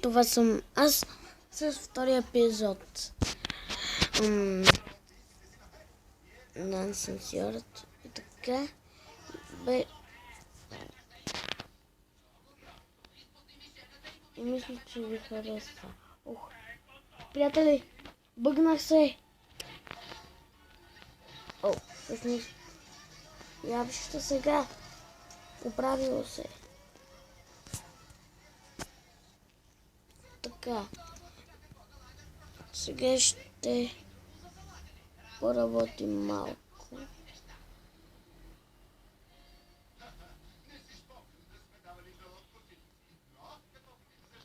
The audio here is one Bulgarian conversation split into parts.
Това съм аз с втория епизод на асансьорът. И така бе. И мисля, че ви харесва. Ох, приятели, бъгнах се. О, всъщност, я вижте сега. Оправило се. Така. Сега ще поработим малко.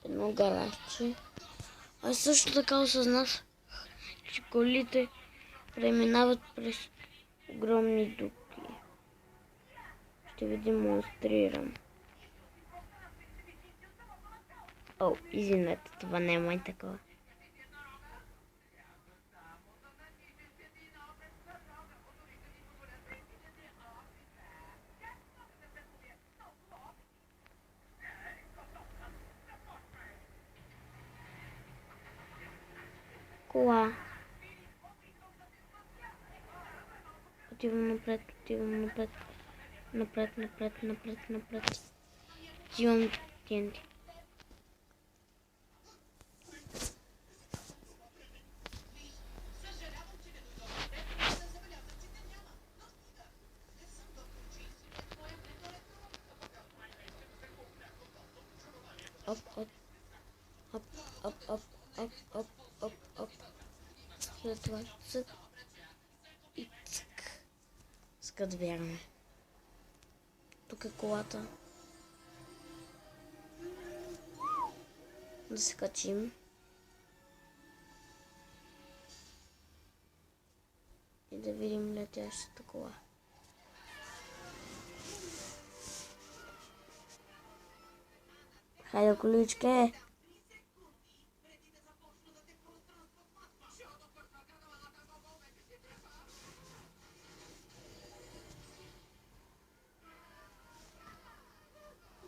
Едно гаражче. А също така осъзнах, че колите преминават през огромни дупки. Ще ви демонстрирам. О, извинете, това не е май такова. Кола. Отивам напред, отивам напред. Напред, напред, напред, напред. Взимам TNT. Оп, оп. Оп, оп, оп, оп, оп, оп, оп. След това цък и цък. Скът вярваме. Тук е колата. Да се качим. И да видим летящата кола. Хайде, количке!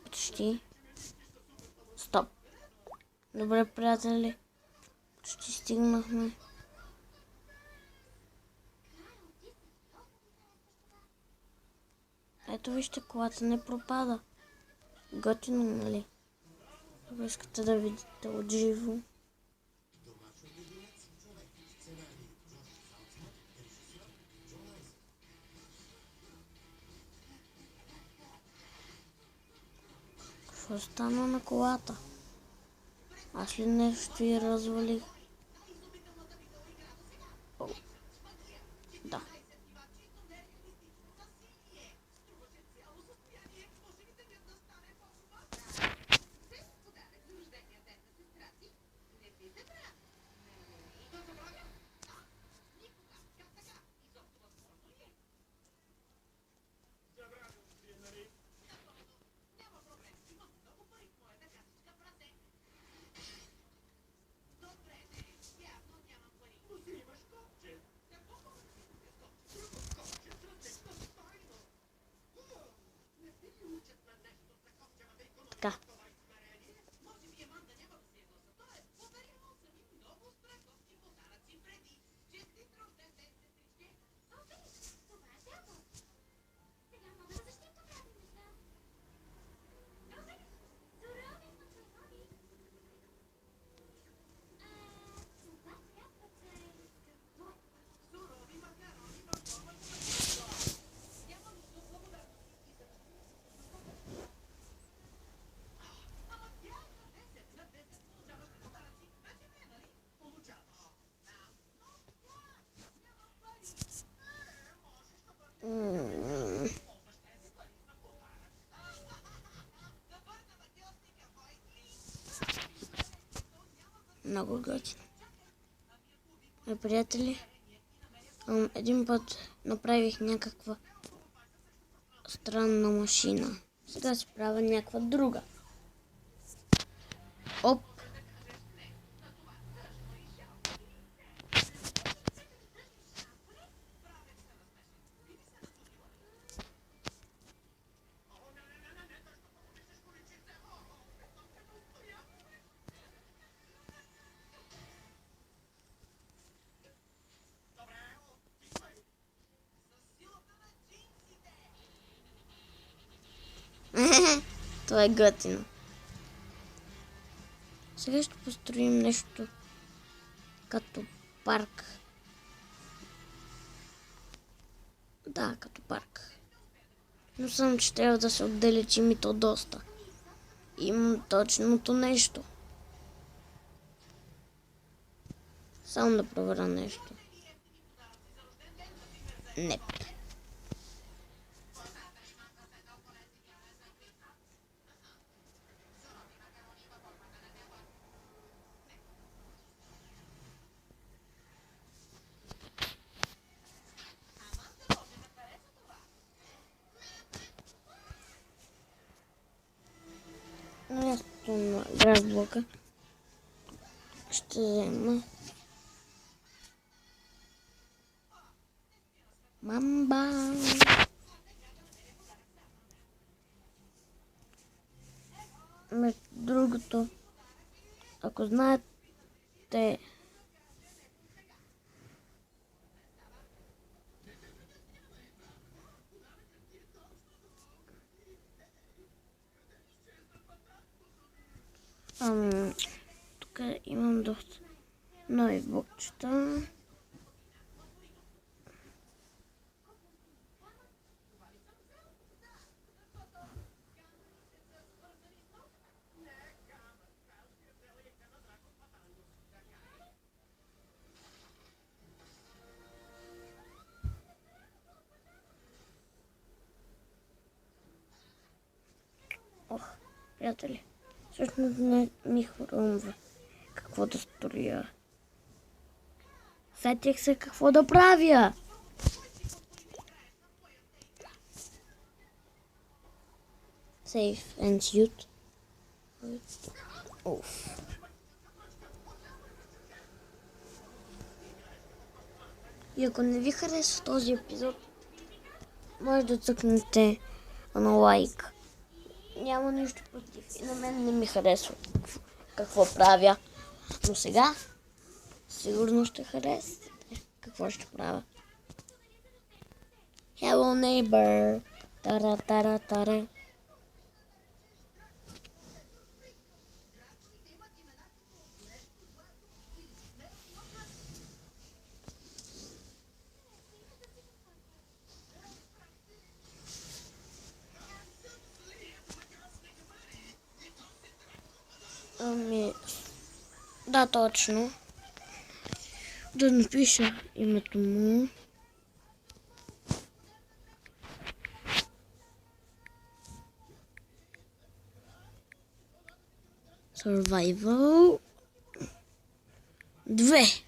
Почти. Стоп. Добре, приятели. Почти стигнахме. Ето вижте, колата не пропада. Готино, нали? Ако искате да видите от живо. Какво стана на колата? Аз ли нещо я развалих? О, да. Така. Много готино. Приятели, един път направих някаква странна машина. Сега се правя някаква друга. Оп! Това е готино. Сега ще построим нещо като парк. Да, като парк. Но само, че трябва да се отдалечим и то доста. Имам точното нещо. Само да проверя нещо. Не. На мястото на графблока ще взема мамба. Между другото, ако знаете, тук имам доста нови блокчета. Ох, приятели, всъщност не ми хрумва какво да строя. Сетих се какво да правя. Save and shoot. Оф. И ако не ви харесва този епизод, може да цъкнете на лайк. Няма нищо против. И на мен не ми харесва какво правя. Но сега сигурно ще харесате какво ще правя. Hello neighbor. Тара-тара-тара. Да, точно. Да напиша името му. Survival 2.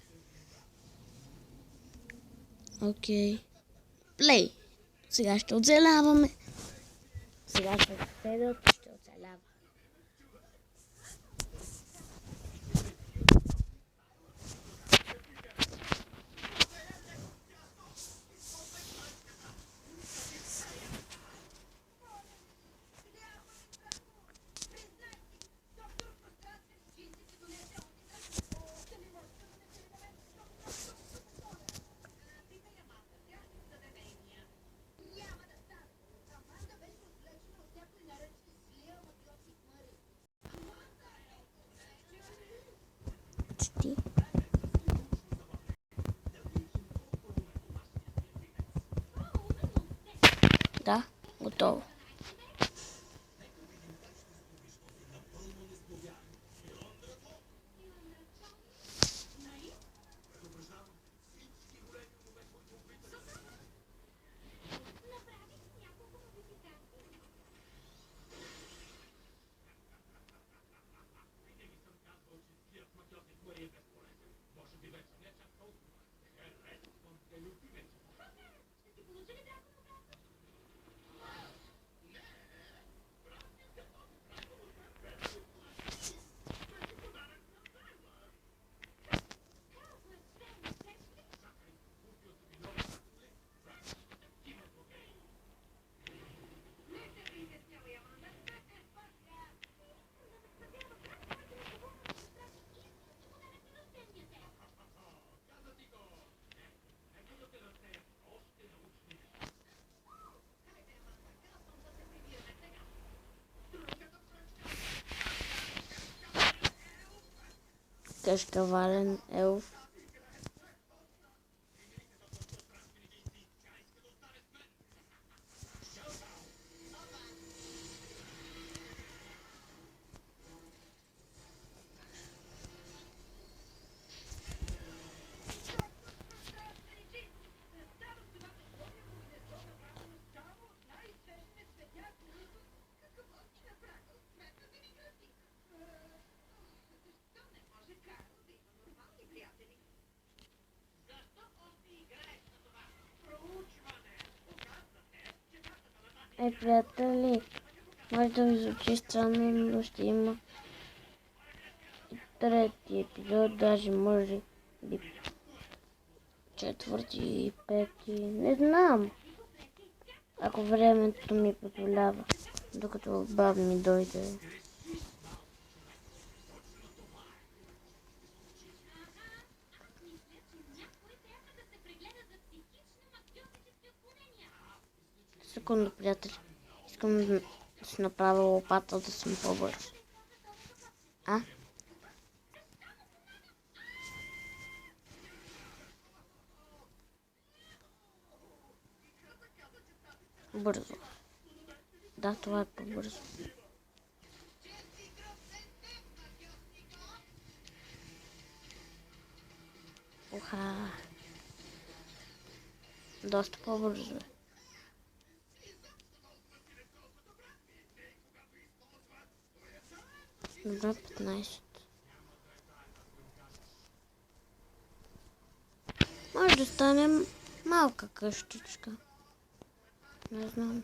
Окей. Play. Сега ще оцеляваме. Сега ще оцелява. Да, готово. кашкавален елф. Приятели, може да ви звучи странно, но ще има и трети епизод, даже може би четвърти и пети, не знам, ако времето ми позволява, докато баба ми дойде. Секунда, приятели. Искам да си направя лопата, да съм по-бърз. Бързо. Да, това е по-бързо. Уха. Доста по-бързо е. Добре, 15. Може да стане малка къщичка. Не знам.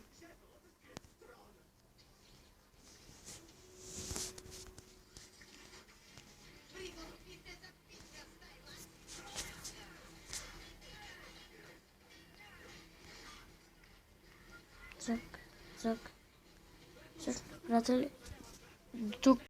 Цък. Всъщност, приятели, тук